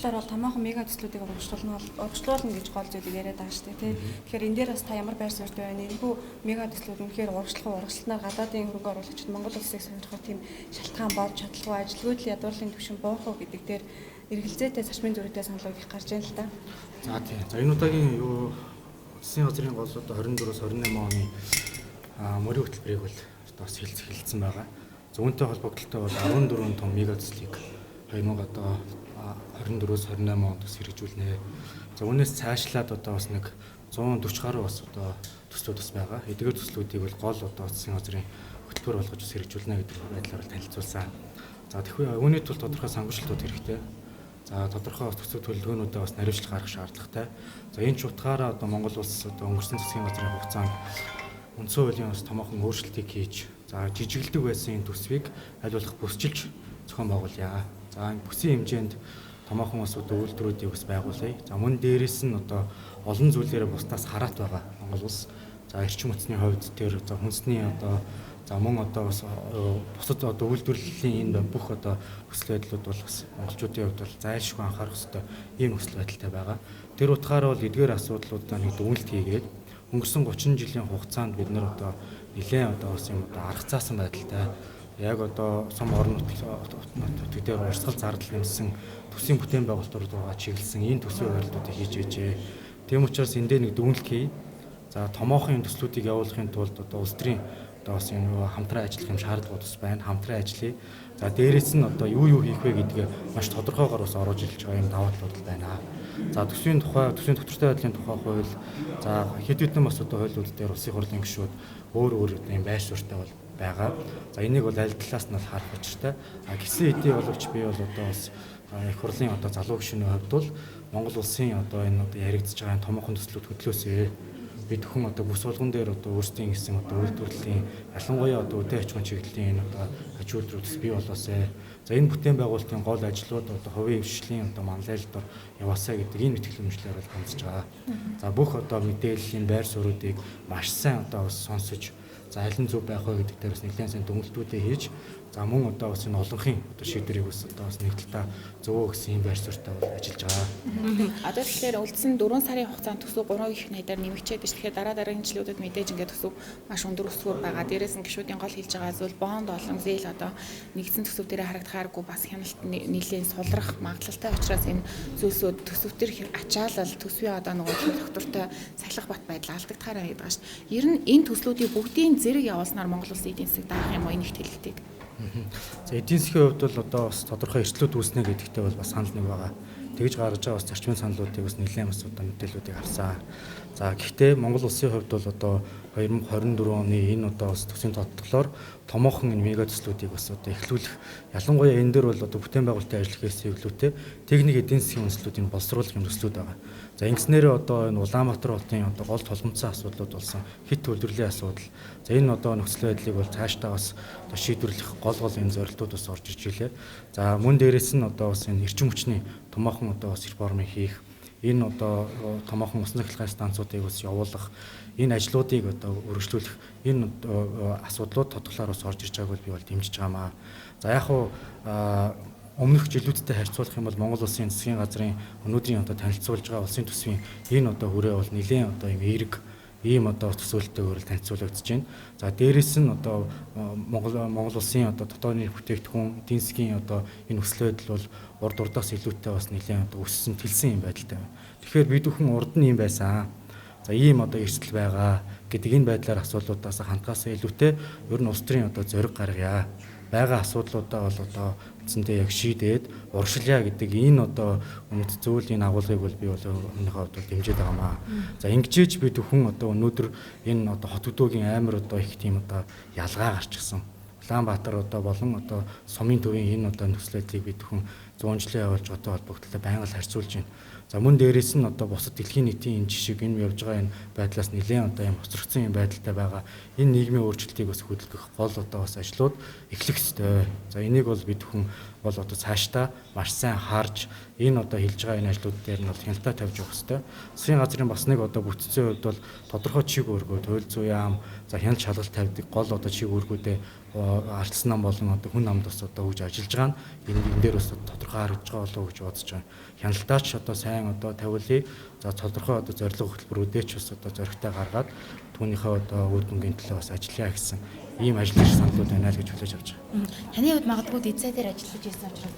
талаар бол томоохон мега төслүүдийг урагшлуулна гэж гол зүйлийг яриад байгаа шүү дээ. Тэгэхээр энэ дээр бас та ямар байр суурьтай байна? Энэхүү мега төслүүд үнэхээр урагшлалтаар гадаадын хөрөнгө оруулагчид Монгол улсыг сонирхох тийм шалтгаан болж чадлах уу? Ажилгүйдэл ядуурлын түвшин буух уу гэдэг дээр эргэлзээтэй зарчмын зөрүүтэй саналууд их гарч байна л да. За тийм. За энэ удаагийн Засгийн газрын гол 24-с 28 оны мөрийн хөтөлбөрийг бол бас хэлэлцсэн байгаа. Үүнтэй холбогдлолтой бол 14 том мега төслийг 2024-с 28 онд бас хэрэгжүүлнэ. За үүнээс цаашлаад бас нэг 140 гаруй бас төслүүд бас байгаа. Эдгээр төслүүдийг бол гол Засгийн газрын хөтөлбөр болгож бас хэрэгжүүлнэ гэдэг байдлаар танилцуулсан. За тэгэхээр үүний тулд тодорхой санхүүжилтүүд хэрэгтэй. За тодорхой төсөв төлөвлөгөөнүүдэд бас наривчлал гаргах шаардлагатай. За энэ ч утгаараа Монгол улс өнгөрсөн засгийн газрын хугацаанд үндсэн хуулийн бас томоохон өөрчлөлтийг хийж, за жижиглдэг байсан энэ төсвийг аль болох бүсчилж зохион байгуулъя. За бүсийн хэмжээнд томоохон бас үйлдвэрүүдийг бас байгуулъя. За мөн дээрээс нь олон зүйлээрээ бусдаас хараат байгаа Монгол улс. За эрчим хүчний хувьд тэр хүнсний за мөн бас бусад үйлдвэрлэлийн энэ бүх өсөл байдлууд бол бас монголчуудын хувьд бол зайлшгүй анхаарах ёстой ийм өсөл байдалтай байгаа. Тэр утгаараа бол эдгээр асуудлуудаа нэг дүгнэлт хийгээд өнгөрсөн 30 жилийн хугацаанд бид нэр нэлээд бас юм арга заасан байдалтай яг сум орон нутаг дээр урсгал зардал нэмсэн төсвийн бүтээн байгуулалтууд чиглэсэн энэ төсвийн барилтуудыг хийж байжээ. Тийм учраас эндээ нэг дүгнэлт хий. За томоохон төслүүдийг явуулахын тулд улс төрийн бас энэ хамтран ажиллах юм шаардлагууд бас байна. Хамтран ажиллая. За дээрээс нь юу хийх вэ гэдгээ маш тодорхойгоор бас оруулж илж байгаа юм даваа талууд байна. За төсвийн төсвийн доктортой байдлын тухай хууль, за хэд хэдэн бас хуулиуд дээр улсын хурлын гишүүд өөр юм байр суурьтай бол байгаа. За энийг бол аль талаас нь харах учиртай. Гисэн хэдий боловч би бол бас их хурлын залуу гишүүний хувьд бол Монгол улсын энэ яригдж байгаа томоохон төслүүд хөтлөөсэй. Бид хүн бүс болгон дээр өөрсдийн гэсэн үйлдвэрлэлийн ялангуяа үдээ аж ахуйн чиглэлийн энэ аж үйлдвэрүүдс бий болоосай. За энэ бүтээн байгуулалтын гол ажлууд хувийн хвшлийн манлайлалд яваасай гэдэг энэ мэтгэл хэмжлэлээр бол хандж байгаа. За бүх мэдээллийн байр суурьуудыг маш сайн бас сонсож, за аль нь зөв байх вэ гэдэг дээр бас нэлээд сайн дүгнэлтүүдээ хийж, за мөн бас энэ олонхын шийдвэрийг бас нэг талаа зөвөө гэсэн юм байр суурьтай бол ажиллаж байгаа. Одоо тэгэхээр үлдсэн 4 сарын хугацаанд төсөв 3 их найдаар нэмэгчээд байна. Тэгэхээр дараагийн жилүүдэд мэдээж ингээд төсөв маш өндөр өсвөр байгаа. Дээрээс нь гишүүдийн гол хэлж байгаа зүйл бонд болон зээл нэгдсэн төсөв дээр харагдахааргүй бас хяналт нэлээд сулрах магадлалтай учраас энэ зүйлсүүд төсөв төр ачаалал төсвийн доктортой сахилах бат байдал алдагдахаар байна гэдэг шүү. Ер нь энэ төслүүдийг бүгдийн зэрэг явуулснаар Монгол улсын эдийн засаг даах юм уу энэ их хэлэлтийг? За эдийн засгийн хувьд бол бас тодорхой эрсдлүүд үүснэ гэдэгтээ бол бас санал нэг байгаа. Тэгж гаргаж байгаа бас зарчмын саналуудыг бас нэлээд бас мэдээллүүдийг харсан. За гэхдээ Монгол улсын хувьд бол 2024 оны энэ бас төсвийн тодтоглоор томоохон энэ мега төслүүдийг бас эхлүүлэх, ялангуяа энэ дээр бол бүтээн байгуулалтын ажил хийх хэвлэлтэй техник эдийн засгийн үндэслүүдийг боловсруулах юм төслүүд байгаа. За ингэснээр энэ Улаанбаатар хотын гол толгомцсон асуудлууд болсон хит төлөвлөлийн асуудал. За энэ нөхцөл байдлыг бол цаашдаа бас шийдвэрлэх гол энэ зорилтууд бас орж иж илээ. За мөн дээрээс нь бас энэ эрчим хүчний томоохон бас реформыг хийх, энэ томоохон усан цахилгаан станцуудыг бас явуулах, энэ ажлуудыг өргөжлүүлэх энэ асуудлууд тодглоор бас орж ирж байгааг би бол дэмжиж байгаамаа. За яг өмнөх жилүүдтэй харьцуулах юм бол Монгол улсын засгийн газрын өнөөдрийн танилцуулж байгаа улсын төсвийн энэ хүрээ бол нэлээд юм эерэг ийм төсөөлөлтөөр танилцуулагдаж байна. За дээрээс нь Монгол улсын дотоодны бүтээгдэхүүн эдийн засгийн энэ өсөлт байдал бол урд урдаас илүүтэй бас нэлээд өссөн тэлсэн юм байдалтай байна. Тэгэхээр бид бүхэн урд нь юм байсан. За ийм эрсдэл байгаа гэдэг энэ байдлаар асуудлуудаас хандгаас илүүтэй ер нь улс төрийн зориг гаргая. Байгаа асуудлуудаа бол үндсэндээ яг шийдээд урагшлая гэдэг энэ үнэт зөвлөлийн агуулгыг бол би бол өөрийнхөө хувьд дэмжиж байгаамаа. За ингэжээж бид бүхэн өнөөдөр энэ хот хөдөөгийн амар их тийм ялгаа гарчихсан. Улаанбаатар болон сумын төвийн энэ нөхцөлийг бид бүхэн 100 жилийн явуулж холбогдлоо байнга харьцуулж байна. За мөн дээрээс нь бусад дэлхийн нийтийн энэ жишг энэ явж байгаа энэ байдлаас нэлээд юм хоцрогдсон юм байдалтай байгаа. Энэ нийгмийн өөрчлөлтийг бас хөдөлгөх гол бас ажлууд эхлэх ёстой. За энийг бол бид бүхэн бол одоо цаашдаа маш сайн харж энэ одоо хийж байгаа энэ ажлууд дээр нь бол хяналтаа тавьж явах хэрэгтэй. Засгийн газрын бас нэг одоо бүтцийн хувьд бол тодорхой чиг үүргүүд, хууль зүйн яам, за хяналт шалгалт тавьдаг гол одоо чиг үүргүүдээ ардсан нам болон одоо хүн намд бас одоо хөгж ажиллаж байгаа нь энэ дээр бас тодорхой харагдж байгаа болов уу гэж бодож байгаа. Хяналтаач одоо сайн одоо тавиулъя. За тодорхой одоо зорилго хөтөлбөрүүдээ ч бас одоо зоригтой гаргаад түүнийхээ одоо үр дүнгийн төлөө бас ажиллая гэсэн ийм ажил саналууд байна л гэж хүлээж авч байгаа. Таны хувьд магадгүй дэд сайдаар ажиллаж байсан учраас